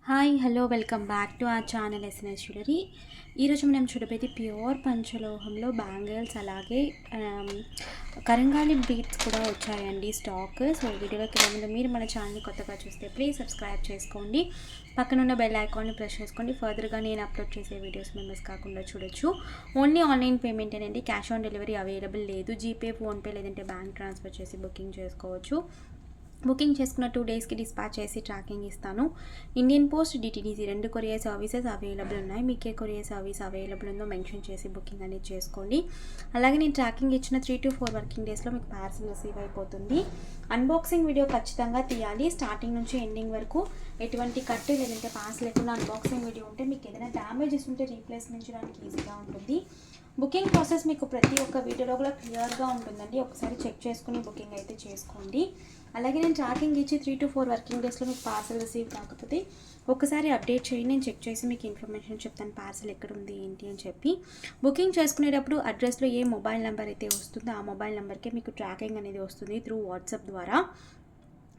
Hi hello welcome back to our channel SNS jewellery. ఈరోజు మనం చూడబోయేది ప్యూర్ పంచలోహంలో బ్యాంగిల్స్, అలాగే కరంగాలి బీట్స్ కూడా వచ్చాయండి స్టాక్. సో వీడియోలోకి వెళ్ళే ముందు మీరు మన ఛానల్ని కొత్తగా చూస్తే ప్లీజ్ సబ్స్క్రైబ్ చేసుకోండి, పక్కనున్న బెల్ ఐకాన్ని ప్రెస్ చేసుకోండి. ఫర్దర్గా నేను అప్లోడ్ చేసే వీడియోస్ మిస్ కాకుండా చూడొచ్చు. ఓన్లీ ఆన్లైన్ పేమెంట్ అండి, క్యాష్ ఆన్ డెలివరీ అవైలబుల్ లేదు. జీపే, ఫోన్పే లేదంటే బ్యాంక్ ట్రాన్స్ఫర్ చేసి బుకింగ్ చేసుకోవచ్చు. బుకింగ్ చేసుకున్న 2 డేస్కి డిస్పాచ్ చేసి ట్రాకింగ్ ఇస్తాను. Indian post, DTDC 2 courier services available ఉన్నాయి. మీకు ఏ కొరియర్ సర్వీస్ అవైలబుల్ ఉందో మెన్షన్ చేసి బుకింగ్ అనేది చేసుకోండి. అలాగే నేను ట్రాకింగ్ ఇచ్చిన 3 to 4 వర్కింగ్ డేస్లో మీకు పార్సల్ రిసీవ్ అయిపోతుంది. అన్బాక్సింగ్ వీడియో ఖచ్చితంగా తీయాలి. స్టార్టింగ్ నుంచి ఎండింగ్ వరకు ఎటువంటి కట్టు లేదంటే పాస్ లేకుండా అన్బాక్సింగ్ వీడియో ఉంటే మీకు ఏదైనా డ్యామేజెస్ ఉంటే రీప్లేస్మెంట్ చేయడానికి ఈజీగా ఉంటుంది. బుకింగ్ ప్రాసెస్ మీకు ప్రతి ఒక్క వీడియోలో కూడా క్లియర్గా ఉంటుందండి. ఒకసారి చెక్ చేసుకుని బుకింగ్ అయితే చేసుకోండి. అలాగే నేను ట్రాకింగ్ ఇచ్చి 3 to 4 వర్కింగ్ డేస్లో మీకు పార్సల్ రిసీవ్ కాకపోతే ఒకసారి అప్డేట్ చేయండి. నేను చెక్ చేసి మీకు ఇన్ఫర్మేషన్ చెప్తాను పార్సల్ ఎక్కడ ఉంది ఏంటి అని చెప్పి. బుకింగ్ చేసుకునేటప్పుడు అడ్రస్లో ఏ మొబైల్ నెంబర్ అయితే వస్తుందో ఆ మొబైల్ నెంబర్కే మీకు ట్రాకింగ్ అనేది వస్తుంది త్రూ వాట్సాప్ ద్వారా.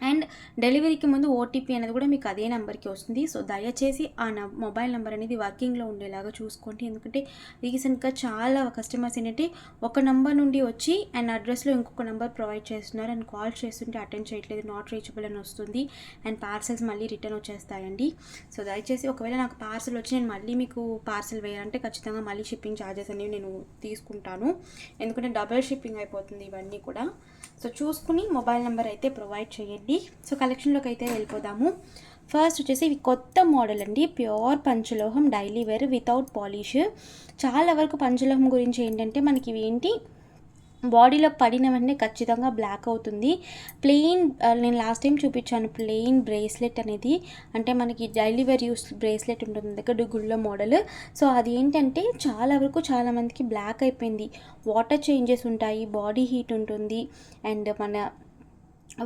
అండ్ డెలివరీకి ముందు ఓటీపీ అనేది కూడా మీకు అదే నెంబర్కి వస్తుంది. సో దయచేసి ఆ మొబైల్ నెంబర్ అనేది వర్కింగ్లో ఉండేలాగా చూసుకోండి. ఎందుకంటే రీసెంట్గా చాలా కస్టమర్స్ ఏంటంటే ఒక నెంబర్ నుండి వచ్చి అండ్ అడ్రస్లో ఇంకొక నెంబర్ ప్రొవైడ్ చేస్తున్నారు అండ్ కాల్ చేస్తుంటే అటెండ్ చేయట్లేదు, నాట్ రీచబుల్ అని వస్తుంది అండ్ పార్సల్స్ మళ్ళీ రిటర్న్ వచ్చేస్తాయండి. సో దయచేసి ఒకవేళ నాకు పార్సల్ వచ్చి నేను మళ్ళీ మీకు పార్సల్ వేయాలంటే ఖచ్చితంగా మళ్ళీ షిప్పింగ్ ఛార్జెస్ అనేవి నేను తీసుకుంటాను, ఎందుకంటే డబుల్ షిప్పింగ్ అయిపోతుంది ఇవన్నీ కూడా. సో చూసుకుని మొబైల్ నెంబర్ అయితే ప్రొవైడ్ చేయండి. సో కలెక్షన్లోకి అయితే వెళ్ళిపోదాము. ఫస్ట్ వచ్చేసి ఇవి కొత్త మోడల్ అండి, ప్యూర్ పంచలోహం డైలీ వేర్ వితౌట్ పాలిష్. చాలా వరకు పంచలోహం గురించి ఏంటంటే మనకి ఇవి ఏంటి బాడీలో పడిన వెంటనే ఖచ్చితంగా బ్లాక్ అవుతుంది. ప్లెయిన్ నేను లాస్ట్ టైం చూపించాను ప్లెయిన్ బ్రేస్లెట్ అనేది, అంటే మనకి డైలీ వేర్ యూస్ బ్రేస్లెట్ ఉంటుంది దగ్గర గుళ్ళ మోడల్. సో అది ఏంటంటే చాలా వరకు చాలామందికి బ్లాక్ అయిపోయింది. వాటర్ చేంజెస్ ఉంటాయి, బాడీ హీట్ ఉంటుంది అండ్ మన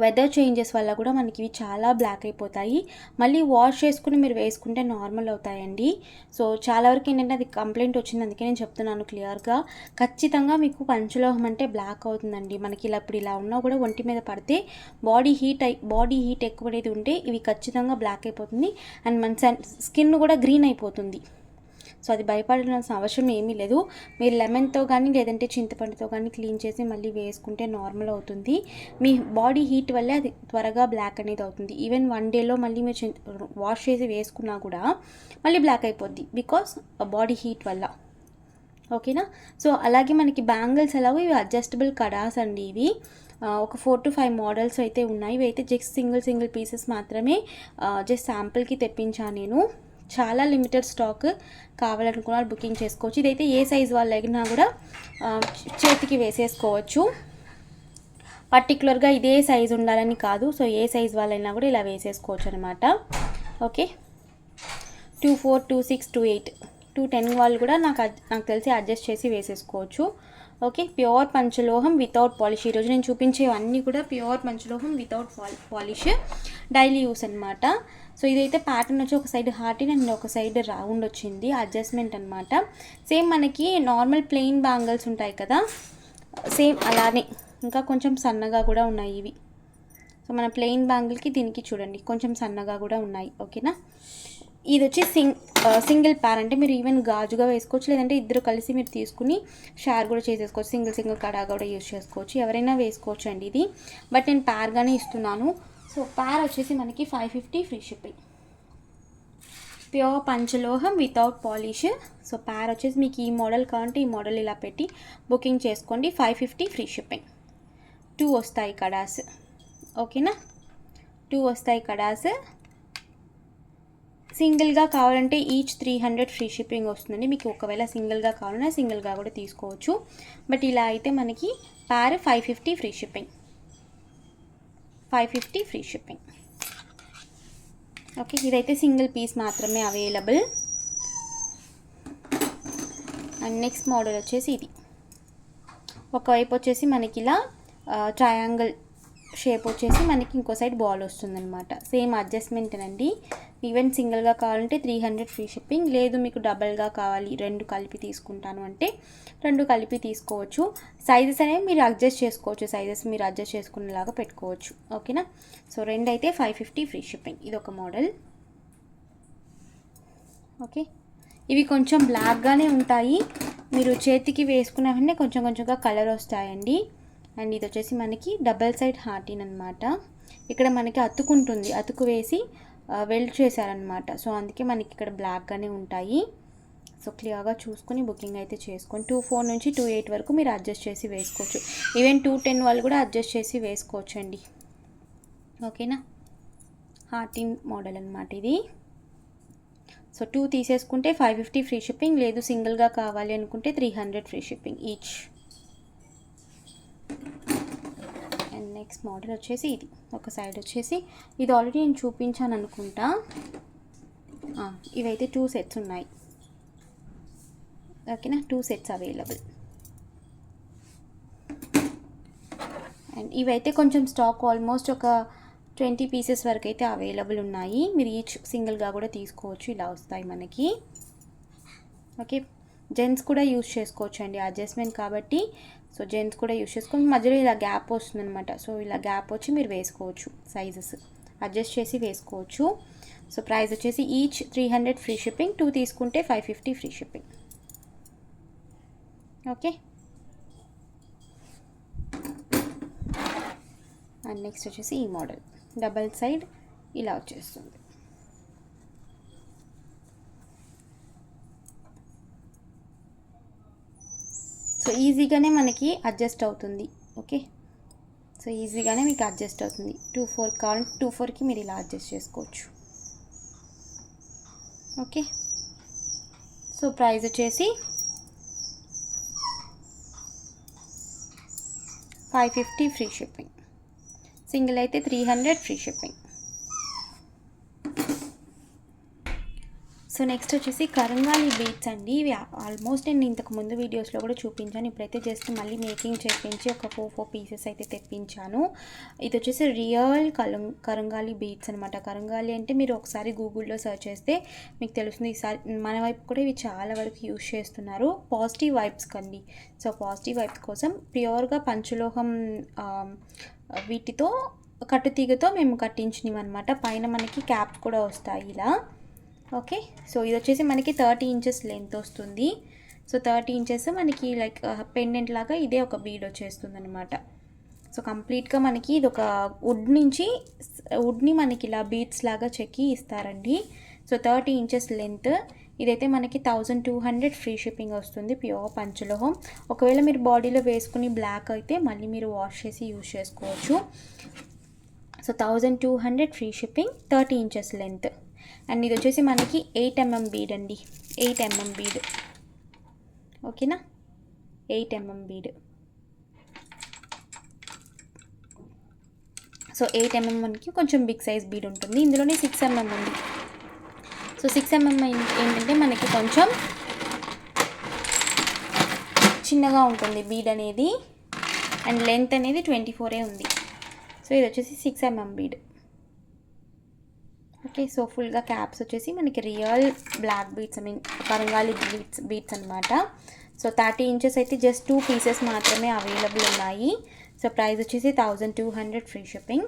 వెదర్ చేంజెస్ వల్ల కూడా మనకి ఇవి చాలా బ్లాక్ అయిపోతాయి. మళ్ళీ వాష్ చేసుకుని మీరు వేసుకుంటే నార్మల్ అవుతాయండి. సో చాలా వరకు ఏంటంటే అది కంప్లైంట్ వచ్చింది, అందుకే నేను చెప్తున్నాను క్లియర్గా. ఖచ్చితంగా మీకు పంచలోహం అంటే బ్లాక్ అవుతుందండి. మనకి ఇప్పుడు ఇలా ఉన్నా కూడా ఒంటి మీద పడితే బాడీ హీట్ ఎక్కువ అనేది ఉంటే ఇవి ఖచ్చితంగా బ్లాక్ అయిపోతుంది అండ్ మన స్కిన్ కూడా గ్రీన్ అయిపోతుంది. సో అది భయపడాల్సిన అవసరం ఏమీ లేదు. మీరు లెమన్తో కానీ లేదంటే చింతపండుతో కానీ క్లీన్ చేసి మళ్ళీ వేసుకుంటే నార్మల్ అవుతుంది. మీ బాడీ హీట్ వల్లే అది త్వరగా బ్లాక్ అనేది అవుతుంది. ఈవెన్ 1 డేలో మళ్ళీ మీరు వాష్ చేసి వేసుకున్నా కూడా మళ్ళీ బ్లాక్ అయిపోద్ది, బికాస్ బాడీ హీట్ వల్ల. ఓకేనా. సో అలాగే మనకి బ్యాంగిల్స్ ఎలాగో ఇవి అడ్జస్టబుల్ కడాస్ అండి. ఇవి ఒక 4 to 5 మోడల్స్ అయితే ఉన్నాయి. ఇవి అయితే జస్ట్ సింగిల్ పీసెస్ మాత్రమే జస్ట్ శాంపుల్కి తెప్పించాను నేను. చాలా లిమిటెడ్ స్టాక్, కావాలనుకున్న వాళ్ళు బుకింగ్ చేసుకోవచ్చు. ఇదైతే ఏ సైజ్ వాళ్ళు ఎగినా కూడా చేతికి వేసేసుకోవచ్చు. పర్టికులర్గా ఇదే సైజు ఉండాలని కాదు. సో ఏ సైజ్ వాళ్ళైనా కూడా ఇలా వేసేసుకోవచ్చు అనమాట. ఓకే, 2'4", 2'6", 2'8", 2'10" వాళ్ళు కూడా నాకు తెలిసి అడ్జస్ట్ చేసి వేసేసుకోవచ్చు. ఓకే, ప్యూర్ పంచలోహం వితౌట్ పాలిష్. ఈరోజు నేను చూపించేవన్నీ కూడా ప్యూర్ పంచలోహం వితౌట్ పాలిష్ డైలీ యూస్ అనమాట. సో ఇదైతే ప్యాటర్న్ వచ్చి ఒక సైడ్ హార్ట్ అండ్ ఒక సైడ్ రౌండ్ వచ్చింది, అడ్జస్ట్మెంట్ అనమాట. సేమ్ మనకి నార్మల్ ప్లెయిన్ బ్యాంగిల్స్ ఉంటాయి కదా, సేమ్ అలానే ఇంకా కొంచెం సన్నగా కూడా ఉన్నాయి ఇవి. సో మన ప్లెయిన్ బ్యాంగిల్కి దీనికి చూడండి కొంచెం సన్నగా కూడా ఉన్నాయి. ఓకేనా. ఇది వచ్చి సింగిల్ ప్యార్, అంటే మీరు ఈవెన్ గాజుగా వేసుకోవచ్చు, లేదంటే ఇద్దరు కలిసి మీరు తీసుకుని షేర్ కూడా చేసేసుకోవచ్చు. సింగిల్ కడా కూడా యూజ్ చేసుకోవచ్చు, ఎవరైనా వేసుకోవచ్చు అండి ఇది. బట్ నేను ప్యార్గానే ఇస్తున్నాను. సో ప్యార్ వచ్చేసి మనకి 550 ఫ్రీ షిప్పింగ్. ప్యూర్ పంచలోహం వితౌట్ పాలిష్. సో ప్యార్ వచ్చేసి మీకు ఈ మోడల్ కావాలంటే ఈ మోడల్ ఇలా పెట్టి బుకింగ్ చేసుకోండి. 550 ఫ్రీ షిప్పింగ్. 2 వస్తాయి కడాస్. ఓకేనా, 2 వస్తాయి కడాస్. సింగిల్గా కావాలంటే ఈచ్ 300 ఫ్రీ షిప్పింగ్ వస్తుందండి. మీకు ఒకవేళ సింగిల్గా కావాలన్నా సింగిల్గా కూడా తీసుకోవచ్చు. బట్ ఇలా అయితే మనకి ప్యార్ 550 free shipping. 550 free shipping. Okay, ఇదైతే సింగిల్ పీస్ మాత్రమే అవైలబుల్. అండ్ నెక్స్ట్ మోడల్ వచ్చేసి ఇది. ఒకవైపు వచ్చేసి మనకి ఇలా ట్రయాంగిల్ షేప్ వచ్చేసి మనకి ఇంకో సైడ్ బాల్ వస్తుందన్నమాట. సేమ్ అడ్జస్ట్మెంట్ అండి. ఈవెన్ సింగిల్గా కావాలంటే 300 ఫ్రీ షిప్పింగ్, లేదు మీకు డబల్గా కావాలి 2 కలిపి తీసుకుంటాను అంటే 2 కలిపి తీసుకోవచ్చు. సైజెస్ అనేవి మీరు అడ్జస్ట్ చేసుకోవచ్చు, సైజెస్ మీరు అడ్జస్ట్ చేసుకునేలాగా పెట్టుకోవచ్చు. ఓకేనా. సో 2 అయితే 550 ఫ్రీ షిప్పింగ్. ఇది ఒక మోడల్. ఓకే, ఇవి కొంచెం బ్లాక్గానే ఉంటాయి, మీరు చేతికి వేసుకున్న వెంటనే కొంచెం కొంచెంగా కలర్ వస్తాయండి. అండ్ ఇది వచ్చేసి మనకి డబల్ సైడ్ హార్టిన్ అనమాట. ఇక్కడ మనకి అతుకుంటుంది, అతుకు వేసి వెల్డ్ చేశారనమాట. సో అందుకే మనకి ఇక్కడ బ్లాక్గానే ఉంటాయి. సో క్లియర్గా చూసుకుని బుకింగ్ అయితే చేసుకోండి. 24 నుంచి 28 వరకు మీరు అడ్జస్ట్ చేసి వేసుకోవచ్చు. ఈవెన్ 210 వాళ్ళు కూడా అడ్జస్ట్ చేసి వేసుకోవచ్చు అండి. ఓకేనా, హార్టిన్ మోడల్ అనమాట ఇది. సో 2 తీసేసుకుంటే 550 ఫ్రీ షిప్పింగ్, లేదు సింగిల్గా కావాలి అనుకుంటే 300 free shipping each. And next model వచ్చేసి ఇది, ఒక సైడ్ వచ్చేసి ఇది ఆల్రెడీ నేను చూపించాను అనుకుంటా. ఇవైతే 2 సెట్స్ ఉన్నాయి. ఓకేనా, 2 సెట్స్ అవైలబుల్. అండ్ ఇవైతే కొంచెం స్టాక్ ఆల్మోస్ట్ ఒక 20 పీసెస్ వరకు అయితే అవైలబుల్ ఉన్నాయి. మీరు ఈచ్ సింగిల్గా కూడా తీసుకోవచ్చు, ఇలా వస్తాయి మనకి. ఓకే, జెంట్స్ కూడా యూస్ చేసుకోవచ్చు అండి, అడ్జస్ట్మెంట్ కాబట్టి. సో జెంట్స్ కూడా యూస్ చేసుకోండి. మధ్యలో ఇలా గ్యాప్ వస్తుంది అనమాట. సో ఇలా గ్యాప్ వచ్చి మీరు వేసుకోవచ్చు, సైజెస్ అడ్జస్ట్ చేసి వేసుకోవచ్చు. సో ప్రైస్ వచ్చేసి ఈచ్ 300 ఫ్రీ షిప్పింగ్, 2 తీసుకుంటే 550 free shipping. Okay, and next వచ్చేసి ఈ మోడల్ డబల్ సైడ్ ఇలా వచ్చేస్తుంది. సో ఈజీగానే మనకి అడ్జస్ట్ అవుతుంది. ఓకే, సో ఈజీగానే మీకు అడ్జస్ట్ అవుతుంది. 24 కావాలంటే 24కి మీరు ఇలా అడ్జస్ట్ చేసుకోవచ్చు. ఓకే, సో ప్రైస్ వచ్చేసి 550 ఫ్రీ షిప్పింగ్, సింగిల్ అయితే 300 ఫ్రీ షిప్పింగ్. సో నెక్స్ట్ వచ్చేసి కరంగాలి బీట్స్ అండి. ఇవి ఆల్మోస్ట్ నేను ఇంతకు ముందు వీడియోస్లో కూడా చూపించాను. ఇప్పుడైతే జస్ట్ మళ్ళీ మేకింగ్ చేయించి ఒక 4 పీసెస్ అయితే తెప్పించాను. ఇది వచ్చేసి రియల్ కరంగాలి బీట్స్ అనమాట. కరంగాలి అంటే మీరు ఒకసారి గూగుల్లో సెర్చ్ చేస్తే మీకు తెలుస్తుంది. ఈసారి మన వైపు కూడా ఇవి చాలా వరకు యూజ్ చేస్తున్నారు, పాజిటివ్ వైబ్స్ కండి. సో పాజిటివ్ వైబ్స్ కోసం ప్యూర్గా పంచలోహం వీటితో కట్టుతీగతో మేము కట్టించినవి అనమాట. పైన మనకి క్యాప్ కూడా వస్తాయి ఇలా. ఓకే, సో ఇది వచ్చేసి మనకి 30 ఇంచెస్ లెంత్ వస్తుంది. సో 30 ఇంచెస్ మనకి లైక్ పెండెంట్ లాగా ఇదే ఒక బీడ్ వచ్చేస్తుంది అనమాట. సో కంప్లీట్గా మనకి ఇది ఒక వుడ్ని మనకి ఇలా బీడ్స్ లాగా చెక్కి ఇస్తారండి. So 30 inches length. ఇదైతే మనకి 1200 ఫ్రీ షిప్పింగ్ వస్తుంది, ప్యూర్ పంచలోహం. ఒకవేళ మీరు బాడీలో వేసుకుని బ్లాక్ అయితే మళ్ళీ మీరు వాష్ చేసి యూజ్ చేసుకోవచ్చు. So 1200 free shipping, 30 inches length. And ఇది వచ్చేసి మనకి 8 mm బీడ్ అండి, 8 mm బీడ్. ఓకేనా, 8 mm బీడ్. సో 8 mm మనకి కొంచెం బిగ్ సైజ్ బీడ్ ఉంటుంది. ఇందులోనే 6 mm ఉంది. సో 6 mm ఏంటంటే మనకి కొంచెం చిన్నగా ఉంటుంది బీడ్ అనేది. అండ్ లెంత్ అనేది 24 ఉంది. సో ఇది వచ్చేసి 6 mm బీడ్. ఓకే, సో ఫుల్గా క్యాప్స్ వచ్చేసి మనకి రియల్ బ్లాక్ బీట్స్, కరంగాలి బీట్స్ అనమాట. సో 30 ఇంచెస్ అయితే జస్ట్ 2 పీసెస్ మాత్రమే అవైలబుల్ ఉన్నాయి. సో ప్రైస్ వచ్చేసి 1200 free shipping.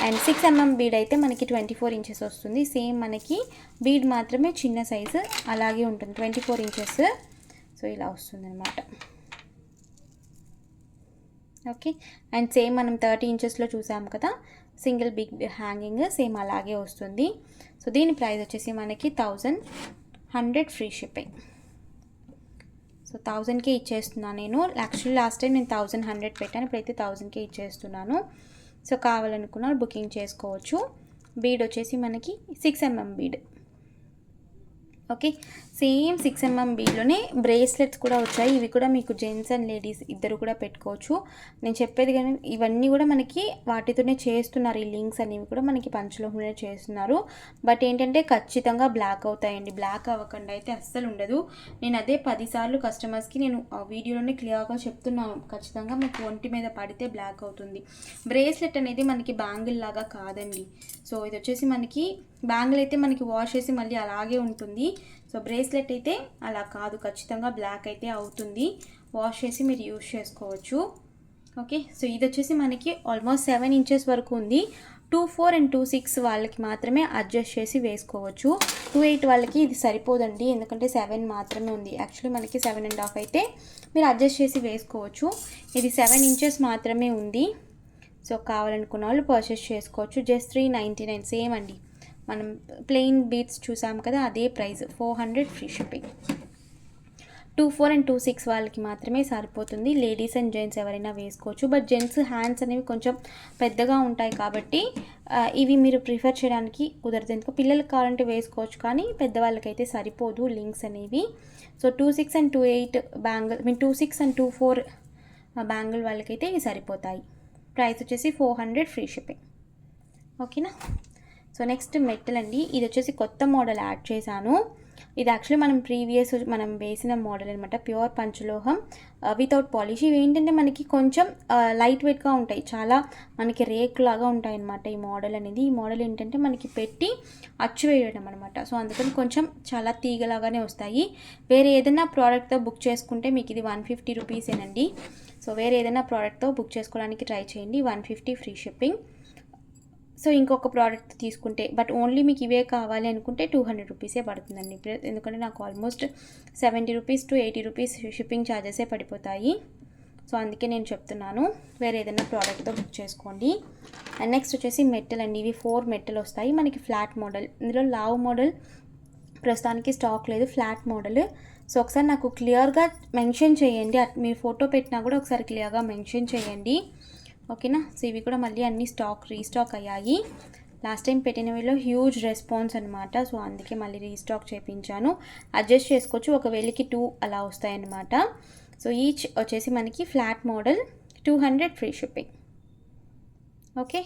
And 6 mm bead అయితే మనకి 24 ఇంచెస్ వస్తుంది. సేమ్ మనకి బీడ్ మాత్రమే చిన్న సైజు అలాగే ఉంటుంది, 24 ఇంచెస్. సో ఇలా వస్తుంది అనమాట. ఓకే, అండ్ సేమ్ మనం 30 ఇంచెస్లో చూసాం కదా, సింగిల్ బిగ్ హ్యాంగింగ్, సేమ్ అలాగే వస్తుంది. సో దీని ప్రైస్ వచ్చేసి మనకి 1100 ఫ్రీ షిప్పింగ్. సో 1000కే ఇచ్చేస్తున్నాను నేను. యాక్చువల్లీ లాస్ట్ టైం నేను 1100 పెట్టాను, ఇప్పుడైతే 1000కే ఇచ్చేస్తున్నాను. సో కావాలనుకున్న బుకింగ్ చేసుకోవచ్చు. బీడ్ వచ్చేసి మనకి 6 mm bead. Okay, same 6 mm బీడ్లోనే బ్రేస్లెట్స్ కూడా వచ్చాయి. ఇవి కూడా మీకు జెంట్స్ అండ్ లేడీస్ ఇద్దరు కూడా పెట్టుకోవచ్చు. నేను చెప్పేది కానీ ఇవన్నీ కూడా మనకి వాటితోనే చేస్తున్నారు. ఈ లింక్స్ అనేవి కూడా మనకి పంచలోహంలోనే చేస్తున్నారు. బట్ ఏంటంటే ఖచ్చితంగా బ్లాక్ అవుతాయండి. బ్లాక్ అవ్వకుండా అయితే అస్సలు ఉండదు. నేను అదే 10 సార్లు కస్టమర్స్కి నేను ఆ వీడియోలోనే క్లియర్గా చెప్తున్నాను, ఖచ్చితంగా మీకు ఒంటి మీద పడితే బ్లాక్ అవుతుంది. బ్రేస్లెట్ అనేది మనకి బ్యాంగిల్ లాగా కాదండి. సో ఇది వచ్చేసి మనకి బ్యాంగిల్ అయితే మనకి వాష్ చేసి మళ్ళీ అలాగే ఉంటుంది. సో బ్రేస్లెట్ అయితే అలా కాదు, ఖచ్చితంగా బ్లాక్ అయితే అవుతుంది. వాష్ చేసి మీరు యూజ్ చేసుకోవచ్చు. ఓకే, సో ఇది వచ్చేసి మనకి ఆల్మోస్ట్ 7 ఇంచెస్ వరకు ఉంది. 24 అండ్ 26 వాళ్ళకి మాత్రమే అడ్జస్ట్ చేసి వేసుకోవచ్చు. 28 వాళ్ళకి ఇది సరిపోదండి, ఎందుకంటే 7 మాత్రమే ఉంది. యాక్చువల్లీ మనకి 7.5 అయితే మీరు అడ్జస్ట్ చేసి వేసుకోవచ్చు. ఇది 7 ఇంచెస్ మాత్రమే ఉంది. సో కావాలనుకున్న వాళ్ళు పర్చేస్ చేసుకోవచ్చు. జస్ట్ 399 సేమ్ అండి. మనం ప్లెయిన్ బీట్స్ చూసాం కదా, అదే ప్రైస్ 400 ఫ్రీ షిప్పింగ్. 24 అండ్ 26 వాళ్ళకి మాత్రమే సరిపోతుంది. లేడీస్ అండ్ జెంట్స్ ఎవరైనా వేసుకోవచ్చు. బట్ జెంట్స్ హ్యాండ్స్ అనేవి కొంచెం పెద్దగా ఉంటాయి కాబట్టి ఇవి మీరు ప్రిఫర్ చేయడానికి కుదరదు. ఎందుకు పిల్లలకి కావాలంటే వేసుకోవచ్చు, కానీ పెద్దవాళ్ళకైతే సరిపోదు లింక్స్ అనేవి. So 26 and 28 bangle, 26 and 24 bangle వాళ్ళకైతే ఇవి సరిపోతాయి. ప్రైస్ వచ్చేసి 400 ఫ్రీ షిప్పింగ్. ఓకేనా. సో నెక్స్ట్ మెటల్ అండి. ఇది వచ్చేసి కొత్త మోడల్ యాడ్ చేశాను. ఇది యాక్చువల్లీ మనం వేసిన మోడల్ అనమాట. ప్యూర్ పంచలోహం వితౌట్ పాలిష్. ఇవి ఏంటంటే మనకి కొంచెం లైట్ వెయిట్గా ఉంటాయి, చాలా మనకి రేక్ లాగా ఉంటాయి అనమాట ఈ మోడల్ అనేది. ఈ మోడల్ ఏంటంటే మనకి పెట్టి అచ్చు వేయడం అనమాట. సో అందుకని కొంచెం చాలా తీగలాగానే వస్తాయి. వేరే ఏదైనా ప్రోడక్ట్తో బుక్ చేసుకుంటే మీకు ఇది 150 రూపీసేనండి. సో వేరే ఏదైనా ప్రోడక్ట్తో బుక్ చేసుకోవడానికి ట్రై చేయండి, 150 ఫ్రీ షిప్పింగ్. సో ఇంకొక ప్రోడక్ట్ తీసుకుంటే, బట్ ఓన్లీ మీకు ఇవే కావాలి అనుకుంటే 200 రూపీసే పడుతుందండి. ఎందుకంటే నాకు almost 70 rupees to 80 rupees shipping ఛార్జెసే పడిపోతాయి. సో అందుకే నేను చెప్తున్నాను, వేరే ఏదైనా ప్రోడక్ట్తో బుక్ చేసుకోండి. అండ్ నెక్స్ట్ వచ్చేసి మెటల్ అండి. ఇవి 4 మెటల్ వస్తాయి మనకి, ఫ్లాట్ మోడల్. ఇందులో లావ్ మోడల్ ప్రస్తుతానికి స్టాక్ లేదు, ఫ్లాట్ మోడల్. సో ఒకసారి నాకు క్లియర్గా మెన్షన్ చేయండి, మీరు ఫోటో పెట్టినా కూడా ఒకసారి క్లియర్గా మెన్షన్ చేయండి. ఓకేనా. సో ఇవి కూడా మళ్ళీ అన్ని రీస్టాక్ అయ్యాయి. లాస్ట్ టైం పెట్టినవిలో హ్యూజ్ రెస్పాన్స్ అనమాట. సో అందుకే మళ్ళీ రీస్టాక్ చేయించాను. అడ్జస్ట్ చేసుకోవచ్చు, ఒక వేళకి 2 అలా వస్తాయన్నమాట. సో ఈచ్ వచ్చేసి మనకి flat model 200 free shipping. Okay.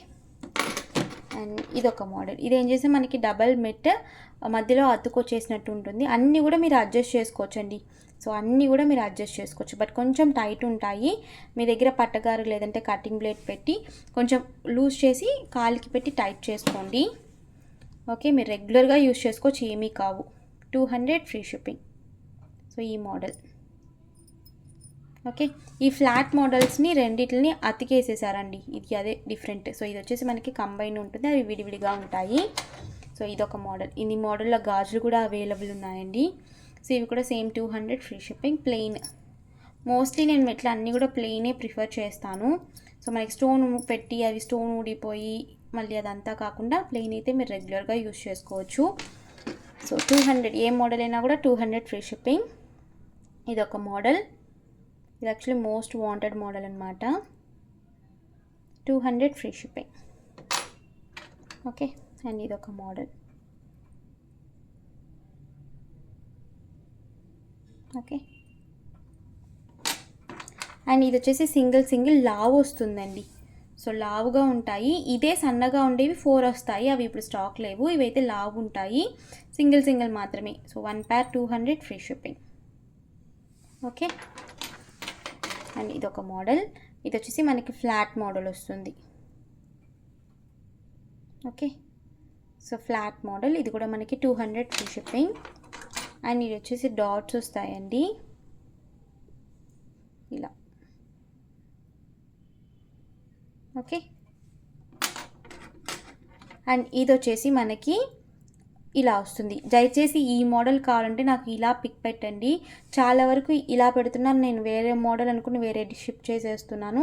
And ఇదొక మోడల్. ఇదేం చేస్తే మనకి డబల్ మెట్ మధ్యలో అతుకొచ్చేసినట్టు ఉంటుంది. అన్నీ కూడా మీరు అడ్జస్ట్ చేసుకోవచ్చండి. సో అన్నీ కూడా మీరు అడ్జస్ట్ చేసుకోవచ్చు, బట్ కొంచెం టైట్ ఉంటాయి. మీ దగ్గర పట్టగారు లేదంటే కటింగ్ బ్లేడ్ పెట్టి కొంచెం లూజ్ చేసి కాలికి పెట్టి టైట్ చేసుకోండి. ఓకే, మీరు రెగ్యులర్గా యూజ్ చేసుకోవచ్చు, ఏమీ కావు. 200 ఫ్రీ షిప్పింగ్. సో ఈ మోడల్. ఓకే. ఈ ఫ్లాట్ మోడల్స్ని రెండిటిని అతికేసేసారండి, ఇది అదే డిఫరెంట్. సో ఇది వచ్చేసి మనకి కంబైన్ ఉంటుంది, అవి విడివిడిగా ఉంటాయి. సో ఇదొక మోడల్. ఈ మోడల్లో గాజులు కూడా అవైలబుల్ ఉన్నాయండి. సో ఇవి కూడా same 200 free shipping. Plain, mostly నేను మెట్లు అన్నీ కూడా ప్లెయినే ప్రిఫర్ చేస్తాను. సో మనకి స్టోన్ పెట్టి అవి స్టోన్ ఊడిపోయి మళ్ళీ అదంతా కాకుండా ప్లెయిన్ అయితే మీరు రెగ్యులర్గా యూజ్ చేసుకోవచ్చు. సో 200, ఏ మోడల్ అయినా కూడా 200 ఫ్రీ షిప్పింగ్. ఇదొక మోడల్. ఇది యాక్చువల్లీ మోస్ట్ వాంటెడ్ మోడల్ అనమాట. 200 ఫ్రీ షిప్పింగ్. ఓకే. అండ్ ఇదొక మోడల్. ఓకే. అండ్ ఇది వచ్చేసి సింగిల్ లావు వస్తుందండి. సో లావుగా ఉంటాయి. ఇదే సన్నగా ఉండేవి 4 వస్తాయి, అవి ఇప్పుడు స్టాక్ లేవు. ఇవైతే లావు ఉంటాయి, సింగిల్ మాత్రమే. So 1 pair 200 free shipping. Okay. And ఇదొక మోడల్. ఇది వచ్చేసి మనకి ఫ్లాట్ మోడల్ వస్తుంది. ఓకే. సో ఫ్లాట్ మోడల్, ఇది కూడా మనకి 200 ఫ్రీ షిప్పింగ్. అండ్ ఇది వచ్చేసి డాట్స్ వస్తాయండి ఇలా. ఓకే. అండ్ ఇది వచ్చేసి మనకి ఇలా వస్తుంది. దయచేసి ఈ మోడల్ కావాలంటే నాకు ఇలా పిక్ పెట్టండి. చాలా వరకు ఇలా పెడుతున్నాను నేను, వేరే మోడల్ అనుకుని వేరే షిప్ చేసేస్తున్నాను.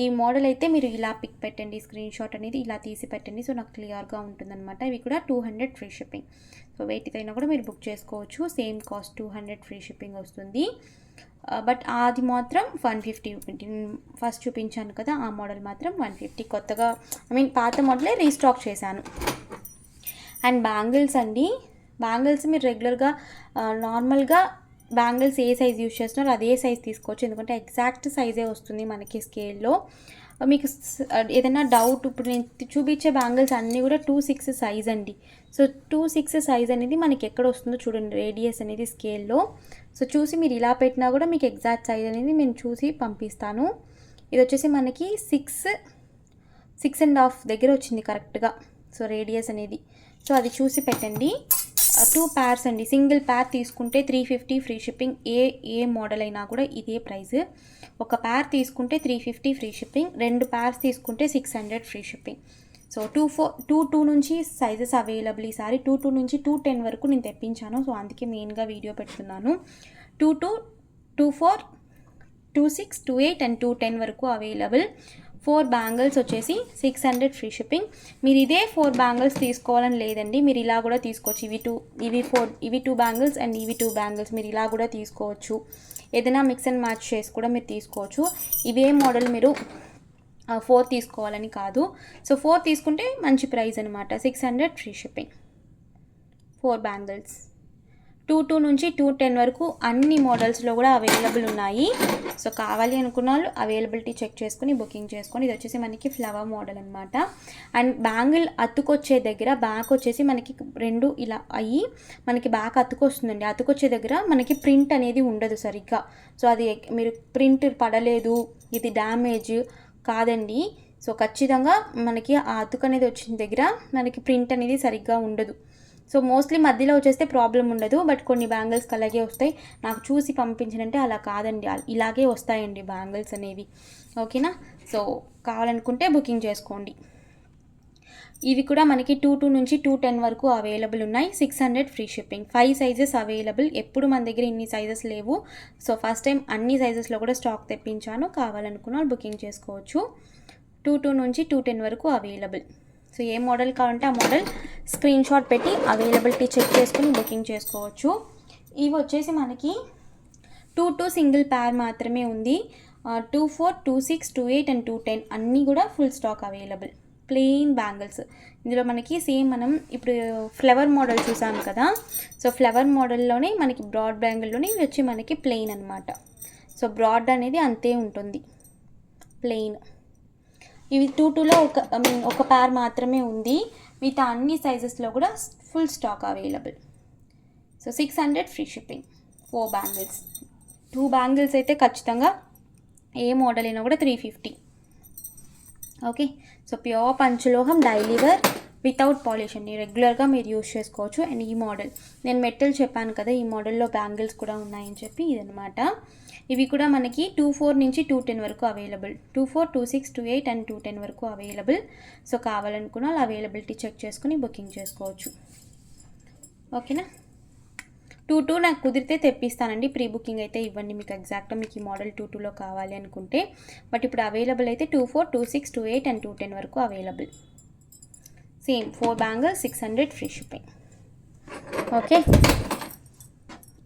ఈ మోడల్ అయితే మీరు ఇలా పిక్ పెట్టండి, స్క్రీన్ షాట్ అనేది ఇలా తీసి పెట్టండి. సో నాకు క్లియర్గా ఉంటుందన్నమాట. ఇవి కూడా 200 ఫ్రీ షిప్పింగ్. సో వెయిట్ అయినా కూడా మీరు బుక్ చేసుకోవచ్చు. సేమ్ కాస్ట్ 200 ఫ్రీ షిప్పింగ్ వస్తుంది. బట్ అది మాత్రం 150. ఫస్ట్ చూపించాను కదా ఆ మోడల్ మాత్రం 150. కొత్తగా పాత మోడలే రీస్టాక్ చేశాను. అండ్ బ్యాంగిల్స్ అండి. బ్యాంగిల్స్ మీరు రెగ్యులర్గా నార్మల్గా బ్యాంగిల్స్ ఏ సైజ్ యూజ్ చేస్తున్నారో అదే సైజ్ తీసుకోవచ్చు, ఎందుకంటే ఎగ్జాక్ట్ సైజే వస్తుంది మనకి స్కేల్లో. మీకు ఏదైనా డౌట్, ఇప్పుడు నేను చూపించే బ్యాంగిల్స్ అన్నీ కూడా 2/6 సైజ్ అండి. సో 2/6 సైజ్ అనేది మనకి ఎక్కడ వస్తుందో చూడండి, రేడియస్ అనేది స్కేల్లో. సో చూసి మీరు ఇలా పెట్టినా కూడా మీకు ఎగ్జాక్ట్ సైజ్ అనేది నేను చూసి పంపిస్తాను. ఇది వచ్చేసి మనకి 6.5 దగ్గర వచ్చింది కరెక్ట్గా. సో రేడియస్ అనేది, సో అది చూసి పెట్టండి. 2 pairs అండి. సింగిల్ పేర్ తీసుకుంటే 350 ఫ్రీ షిప్పింగ్. ఏ మోడల్ అయినా కూడా ఇదే ప్రైస్. ఒక పేర్ తీసుకుంటే 350 ఫ్రీ షిప్పింగ్. 2 pairs తీసుకుంటే 600 ఫ్రీ షిప్పింగ్. సో 2 నుంచి సైజెస్ అవైలబుల్ ఈసారి 2 నుంచి 210 వరకు నేను తెప్పించాను. సో అందుకే మెయిన్గా వీడియో పెడుతున్నాను. 22, 24, 26, 28 అండ్ 210 వరకు అవైలబుల్. 4 బ్యాంగిల్స్ వచ్చేసి 600 ఫ్రీ షిప్పింగ్. మీరు ఇదే 4 బ్యాంగిల్స్ తీసుకోవాలని లేదండి, మీరు ఇలా కూడా తీసుకోవచ్చు. ఇవి 2 బ్యాంగిల్స్ అండ్ ఇవి 2 బ్యాంగిల్స్ మీరు ఇలా కూడా తీసుకోవచ్చు. ఏదైనా మిక్స్ అండ్ మ్యాచ్ చేసి కూడా మీరు తీసుకోవచ్చు. ఇవే మోడల్ మీరు 4 తీసుకోవాలని కాదు. సో 4 తీసుకుంటే మంచి ప్రైస్ అనమాట. 600 ఫ్రీ షిప్పింగ్. 4 బ్యాంగిల్స్ 22 నుంచి 210 వరకు అన్ని మోడల్స్లో కూడా అవైలబుల్ ఉన్నాయి. సో కావాలి అనుకున్న వాళ్ళు అవైలబిలిటీ చెక్ చేసుకుని బుకింగ్ చేసుకోండి. ఇది వచ్చేసి మనకి ఫ్లవర్ మోడల్ అనమాట. అండ్ బ్యాంగిల్ అతుకొచ్చే దగ్గర బ్యాక్ వచ్చేసి మనకి 2 ఇలా అయ్యి మనకి బ్యాక్ అతుకొస్తుందండి. అతుకొచ్చే దగ్గర మనకి ప్రింట్ అనేది ఉండదు సరిగ్గా. సో అది మీరు ప్రింట్ పడలేదు, ఇది డ్యామేజ్ కాదండి. సో ఖచ్చితంగా మనకి ఆ అతుకు అనేది వచ్చిన దగ్గర మనకి ప్రింట్ అనేది సరిగ్గా ఉండదు. సో మోస్ట్లీ మధ్యలో వచ్చేస్తే ప్రాబ్లం ఉండదు, బట్ కొన్ని బ్యాంగిల్స్కి అలాగే వస్తాయి. నాకు చూసి పంపించినంటే అలా కాదండి, ఇలాగే వస్తాయండి బ్యాంగిల్స్ అనేవి. ఓకేనా? సో కావాలనుకుంటే బుకింగ్ చేసుకోండి. ఇవి కూడా మనకి 22 నుంచి 210 వరకు అవైలబుల్ ఉన్నాయి. 600 ఫ్రీ షిప్పింగ్. 5 sizes available. ఎప్పుడు మన దగ్గర ఇన్ని సైజెస్ లేవు. సో ఫస్ట్ టైం అన్ని సైజెస్లో కూడా స్టాక్ తెప్పించాను. కావాలనుకున్న వాళ్ళు బుకింగ్ చేసుకోవచ్చు. 22 నుంచి 210 వరకు అవైలబుల్. సో ఏ మోడల్ కావాలంటే ఆ మోడల్ స్క్రీన్ షాట్ పెట్టి అవైలబిలిటీ చెక్ చేసుకుని బుకింగ్ చేసుకోవచ్చు. ఇవి వచ్చేసి మనకి 2 సింగిల్ ప్యార్ మాత్రమే ఉంది. 24, 26, 28 అండ్ 210 అన్నీ కూడా full stock available. Plain bangles. ఇందులో మనకి సేమ్ మనం ఇప్పుడు ఫ్లవర్ మోడల్ చూసాం కదా. సో ఫ్లవర్ మోడల్లోనే మనకి బ్రాడ్ బ్యాంగిల్లోనే ఇవి వచ్చి మనకి ప్లెయిన్ అనమాట. సో బ్రాడ్ అనేది అంతే ఉంటుంది, ప్లెయిన్. ఇవి 22లో ఒక ప్యార్ మాత్రమే ఉంది. మిగతా అన్ని సైజెస్లో కూడా full stock available. So 600 free shipping. 4 bangles. 2 bangles అయితే ఖచ్చితంగా ఏ మోడల్ అయినా కూడా 350. ఓకే. సో ప్యూర్ పంచలోహం డైలీ వేర్ వితౌట్ పాలిష్ అండి. రెగ్యులర్గా మీరు యూజ్ చేసుకోవచ్చు. అండ్ ఈ మోడల్ నేను మెటల్ చెప్పాను కదా, ఈ మోడల్లో బ్యాంగిల్స్ కూడా ఉన్నాయని చెప్పి ఇదనమాట. ఇవి కూడా మనకి 24 నుంచి 210 వరకు అవైలబుల్. 24, 26, 28 అండ్ 210 వరకు అవైలబుల్. సో కావాలనుకున్న వాళ్ళు అవైలబిలిటీ చెక్ చేసుకుని బుకింగ్ చేసుకోవచ్చు. ఓకేనా? 22 నాకు కుదిరితే తెప్పిస్తానండి. ప్రీ బుకింగ్ అయితే ఇవ్వండి మీకు ఎగ్జాక్ట్గా మీకు ఈ మోడల్ 22లో కావాలి అనుకుంటే. బట్ ఇప్పుడు అవైలబుల్ అయితే 24, 26, 28 అండ్ 210 వరకు available. Same 4 bangles 600 free shipping. Okay.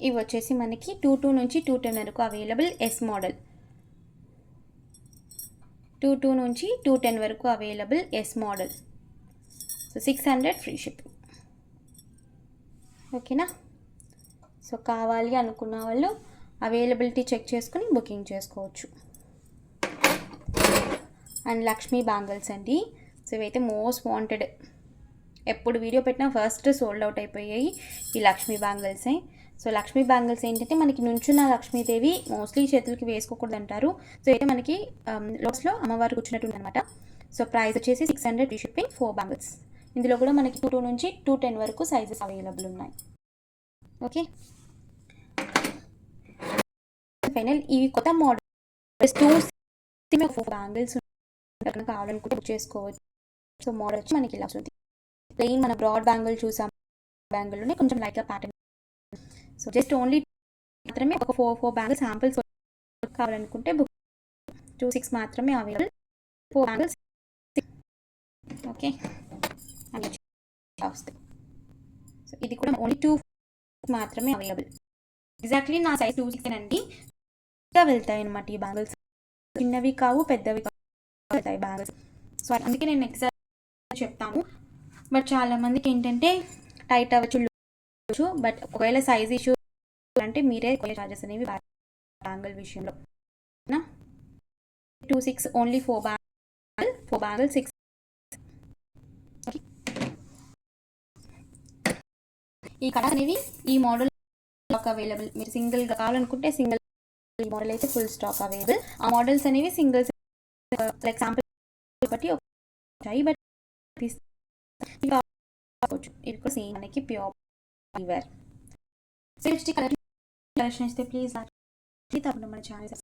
ఇవి వచ్చేసి మనకి 22 నుంచి 210 వరకు అవైలబుల్. ఎస్ మోడల్ 22 నుంచి 210 వరకు available. Yes model. So 600 free shipping. ఓకేనా? సో కావాలి అనుకున్న వాళ్ళు అవైలబిలిటీ చెక్ చేసుకుని బుకింగ్ చేసుకోవచ్చు. అండ్ లక్ష్మీ బ్యాంగిల్స్ అండి. సో ఇవైతే మోస్ట్ వాంటెడ్. ఎప్పుడు వీడియో పెట్టినా ఫస్ట్ సోల్డ్ అవుట్ అయిపోయాయి ఈ లక్ష్మీ బ్యాంగిల్సే. సో లక్ష్మీ బ్యాంగిల్స్ ఏంటంటే మనకి నుంచున్న లక్ష్మీదేవి మోస్ట్లీ చేతులకి వేసుకోకూడదు అంటారు. సో అయితే మనకి లోట్స్లో అమ్మవారు కూర్చున్నట్టు అనమాట. సో ప్రైస్ వచ్చేసి 600 ఫ్రీ షిప్పింగ్. 4 బ్యాంగిల్స్. ఇందులో కూడా మనకి 22 నుంచి 210 వరకు సైజెస్ అవైలబుల్ ఉన్నాయి. ఓకే. ఫైనల్ ఇవి కొత్త మోడల్స్ 4 బ్యాంగిల్స్ కావాలనుకుంటే బుక్ చేసుకోవచ్చు. సో మోడల్ వచ్చి మనకి ఇలా వస్తుంది. ప్లెయిన్ మన బ్రాడ్ బ్యాంగిల్ చూసాం, బ్యాంగిల్లోనే కొంచెం లైట్గా ప్యాటర్న్. సో జస్ట్ ఓన్లీ మాత్రమే ఒక 4 బ్యాంగిల్స్ శాంపిల్స్ కావాలనుకుంటే బుక్. 26 మాత్రమే అవైలబుల్. 4 బ్యాంగిల్స్. ఓకే. వస్తాయి. సో ఇది కూడా ఓన్లీ 2 మాత్రమే అవైలబుల్. ఎగ్జాక్ట్లీ నా సైజ్ 26 అండి. ఇంకా వెళ్తాయి అనమాట ఈ బ్యాంగిల్స్. చిన్నవి కావు, పెద్దవి కావు, వెళ్తాయి బ్యాంగిల్స్. సో అందుకే నేను ఎగ్జాక్ట్ చెప్తాను. బట్ చాలామందికి ఏంటంటే టైట్ అవ్వచ్చు, బట్ ఒకవేళ సైజ్ ఇష్యూ అంటే మీరే చార్జెస్ అనేవి బ్యాంగిల్ విషయంలో. 26 ఓన్లీ 4 బ్యాంగిల్ 6. ఈ కలర్స్ అనేవి ఈ మోడల్ స్టాక్ అవైలబుల్. మీరు సింగిల్గా కావాలనుకుంటే సింగిల్ ఈ మోడల్ అయితే ఫుల్ స్టాక్ అవైలబుల్. ఆ మోడల్స్ అనేవి సింగిల్స్ లైక్ శాంపుల్ బట్టి వచ్చాయి. బట్ ఇది కూడా సేమ్ మనకి ప్యూర్ వేర్. కలెక్షన్ ఇస్తే ప్లీజ్ తప్పకుండా మన ఛానల్